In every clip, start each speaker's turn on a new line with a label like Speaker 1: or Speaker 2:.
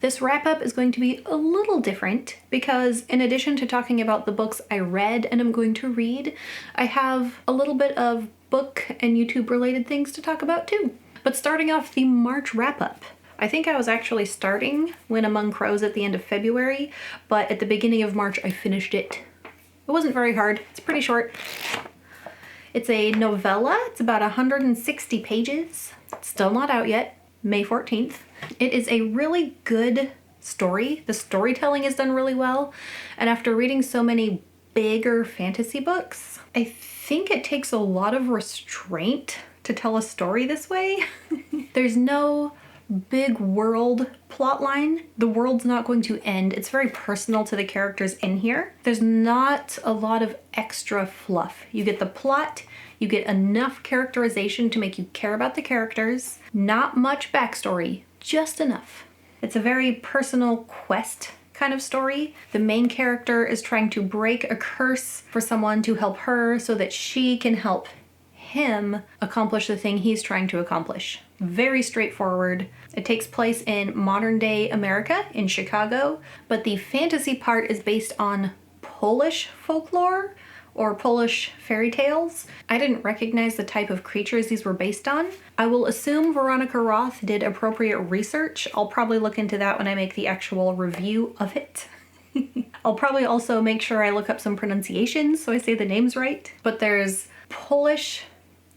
Speaker 1: This wrap-up is going to be a little different because in addition to talking about the books I read and I'm going to read, I have a little bit of book and YouTube related things to talk about too. But starting off the March wrap-up. I think I was actually starting When Among Crows at the end of February, but at the beginning of March I finished it. It wasn't very hard, it's pretty short. It's a novella, it's about 160 pages. It's still not out yet, May 14th. It is a really good story. The storytelling is done really well. And after reading so many bigger fantasy books, I think it takes a lot of restraint to tell a story this way. There's no big world plot line. The world's not going to end. It's very personal to the characters in here. There's not a lot of extra fluff. You get the plot, you get enough characterization to make you care about the characters, not much backstory, just enough. It's a very personal quest kind of story. The main character is trying to break a curse for someone to help her so that she can help him accomplish the thing he's trying to accomplish. Very straightforward. It takes place in modern day America, in Chicago, but the fantasy part is based on Polish folklore or Polish fairy tales. I didn't recognize the type of creatures these were based on. I will assume Veronica Roth did appropriate research. I'll probably look into that when I make the actual review of it. I'll probably also make sure I look up some pronunciations so I say the names right. But there's Polish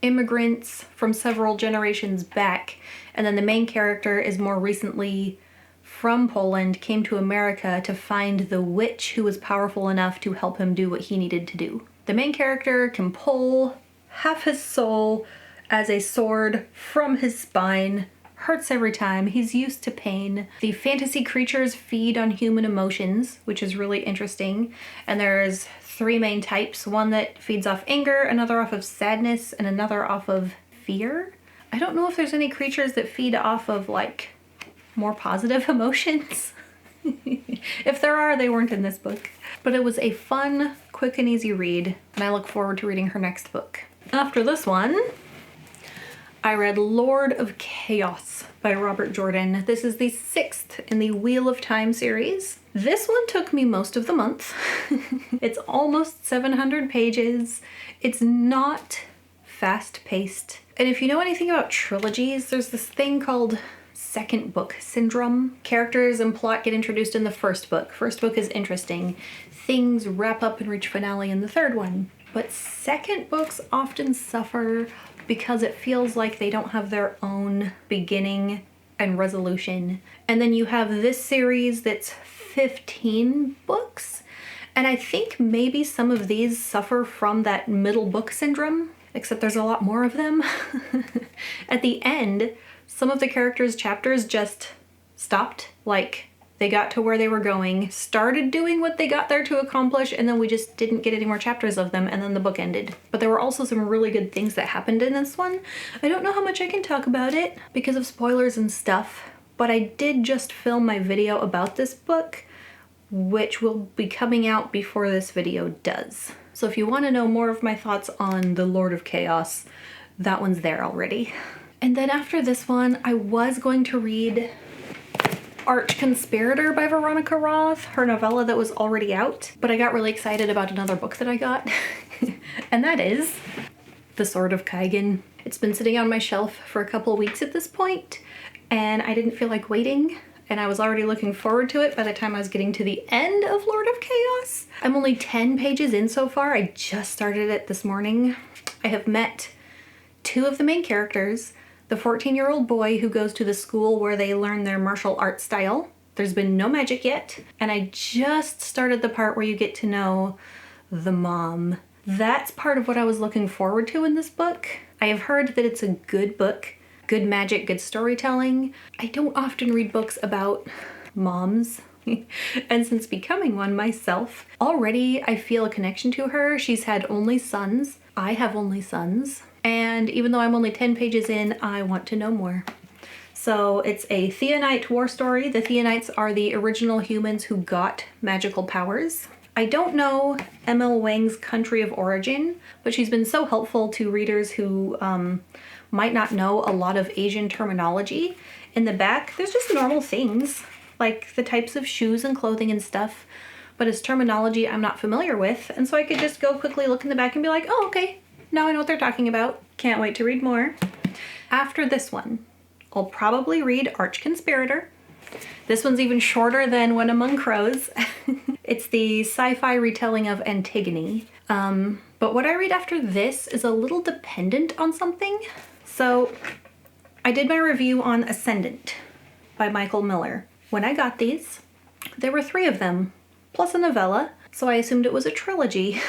Speaker 1: immigrants from several generations back, and then the main character is more recently from Poland, came to America to find the witch who was powerful enough to help him do what he needed to do. The main character can pull half his soul as a sword from his spine. Hurts every time. He's used to pain. The fantasy creatures feed on human emotions, which is really interesting. And there's 3 main types. One that feeds off anger, another off of sadness, and another off of fear. I don't know if there's any creatures that feed off of like more positive emotions. If there are, they weren't in this book. But it was a fun, quick and easy read, and I look forward to reading her next book. After this one, I read Lord of Chaos by Robert Jordan. This is the 6th in the Wheel of Time series. This one took me most of the month. It's almost 700 pages. It's not fast-paced. And if you know anything about trilogies, there's this thing called second book syndrome. Characters and plot get introduced in the first book. First book is interesting. Things wrap up and reach finale in the third one. But second books often suffer because it feels like they don't have their own beginning and resolution. And then you have this series that's 15 books. And I think maybe some of these suffer from that middle book syndrome, except there's a lot more of them. At the end, some of the characters' chapters just stopped. Like, they got to where they were going, started doing what they got there to accomplish, and then we just didn't get any more chapters of them, and then the book ended. But there were also some really good things that happened in this one. I don't know how much I can talk about it because of spoilers and stuff, but I did just film my video about this book, which will be coming out before this video does. So if you want to know more of my thoughts on the Lord of Chaos, that one's there already. And then after this one, I was going to read Arch Conspirator by Veronica Roth, her novella that was already out, but I got really excited about another book that I got, and that is The Sword of Kaigen. It's been sitting on my shelf for a couple weeks at this point, and I didn't feel like waiting, and I was already looking forward to it by the time I was getting to the end of Lord of Chaos. I'm only 10 pages in so far. I just started it this morning. I have met 2 of the main characters. The 14-year-old boy who goes to the school where they learn their martial arts style. There's been no magic yet. And I just started the part where you get to know the mom. That's part of what I was looking forward to in this book. I have heard that it's a good book, good magic, good storytelling. I don't often read books about moms. And since becoming one myself, already I feel a connection to her. She's had only sons. I have only sons. And even though I'm only 10 pages in, I want to know more. So it's a Theonite war story. The Theonites are the original humans who got magical powers. I don't know M.L. Wang's country of origin, but she's been so helpful to readers who might not know a lot of Asian terminology. In the back, there's just normal things like the types of shoes and clothing and stuff, but it's terminology I'm not familiar with, and so I could just go quickly look in the back and be like, oh, okay, now I know what they're talking about. Can't wait to read more. After this one, I'll probably read Arch Conspirator. This one's even shorter than When Among Crows. It's the sci-fi retelling of Antigone. But what I read after this is a little dependent on something. So I did my review on Ascendant by Michael Miller. When I got these, there were 3 of them, plus a novella, so I assumed it was a trilogy.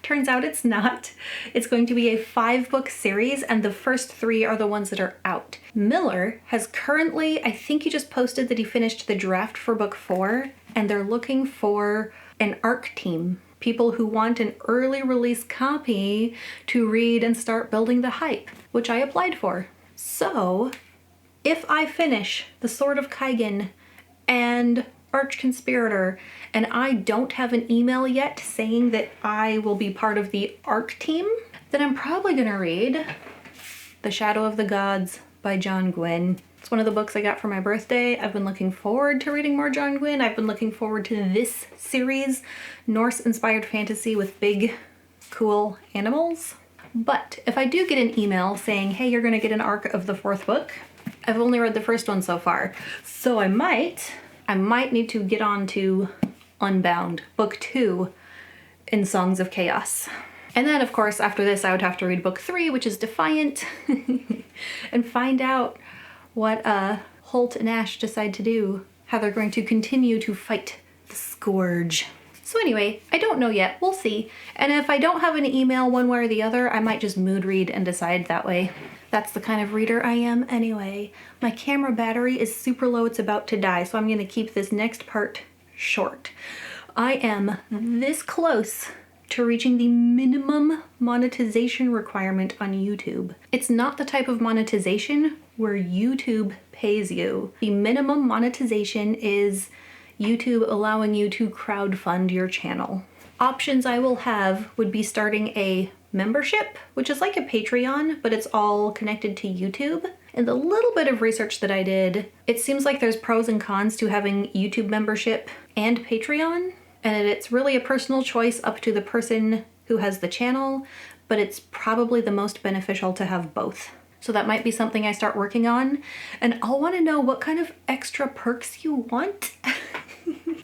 Speaker 1: Turns out it's not. It's going to be a 5-book series, and the first 3 are the ones that are out. Miller has currently, I think he just posted that he finished the draft for book 4, and they're looking for an ARC team. People who want an early release copy to read and start building the hype, which I applied for. So, if I finish The Sword of Kaigen and Arch Conspirator, and I don't have an email yet saying that I will be part of the ARC team, then I'm probably gonna read The Shadow of the Gods by John Gwynne. It's one of the books I got for my birthday. I've been looking forward to reading more John Gwynne. I've been looking forward to this series, Norse-inspired fantasy with big, cool animals. But if I do get an email saying, hey, you're gonna get an ARC of the 4th book, I've only read the first one so far, so I might need to get on to Unbound, book 2 in Songs of Chaos. And then, of course, after this, I would have to read book 3, which is Defiant, and find out what Holt and Ash decide to do, how they're going to continue to fight the Scourge. So anyway, I don't know yet. We'll see. And if I don't have an email one way or the other, I might just mood read and decide that way. That's the kind of reader I am anyway. My camera battery is super low. It's about to die, so I'm going to keep this next part short. I am this close to reaching the minimum monetization requirement on YouTube. It's not the type of monetization where YouTube pays you. The minimum monetization is YouTube allowing you to crowdfund your channel. Options I will have would be starting a membership, which is like a Patreon, but it's all connected to YouTube. And the little bit of research that I did, it seems like there's pros and cons to having YouTube membership and Patreon, and it's really a personal choice up to the person who has the channel, but it's probably the most beneficial to have both. So that might be something I start working on, and I'll want to know what kind of extra perks you want.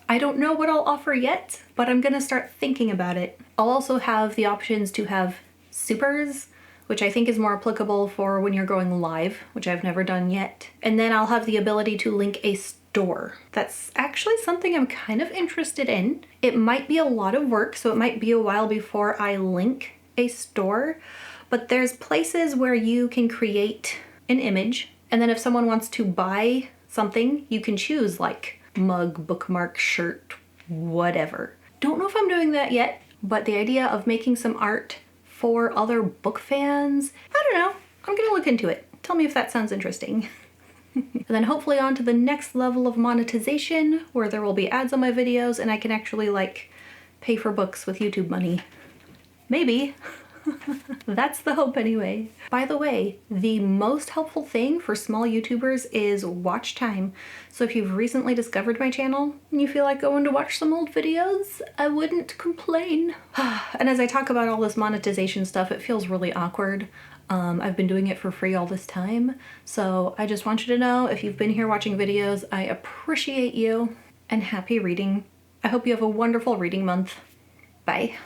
Speaker 1: I don't know what I'll offer yet, but I'm gonna start thinking about it. I'll also have the options to have supers, which I think is more applicable for when you're going live, which I've never done yet. And then I'll have the ability to link a store. That's actually something I'm kind of interested in. It might be a lot of work, so it might be a while before I link a store, but there's places where you can create an image, and then if someone wants to buy something, you can choose like mug, bookmark, shirt, whatever. Don't know if I'm doing that yet, but the idea of making some art for other book fans, I don't know. I'm gonna look into it. Tell me if that sounds interesting. And then hopefully on to the next level of monetization where there will be ads on my videos and I can actually like pay for books with YouTube money. Maybe. That's the hope anyway. By the way, the most helpful thing for small YouTubers is watch time. So if you've recently discovered my channel and you feel like going to watch some old videos, I wouldn't complain. And as I talk about all this monetization stuff, it feels really awkward. I've been doing it for free all this time. So I just want you to know, if you've been here watching videos, I appreciate you and happy reading. I hope you have a wonderful reading month. Bye.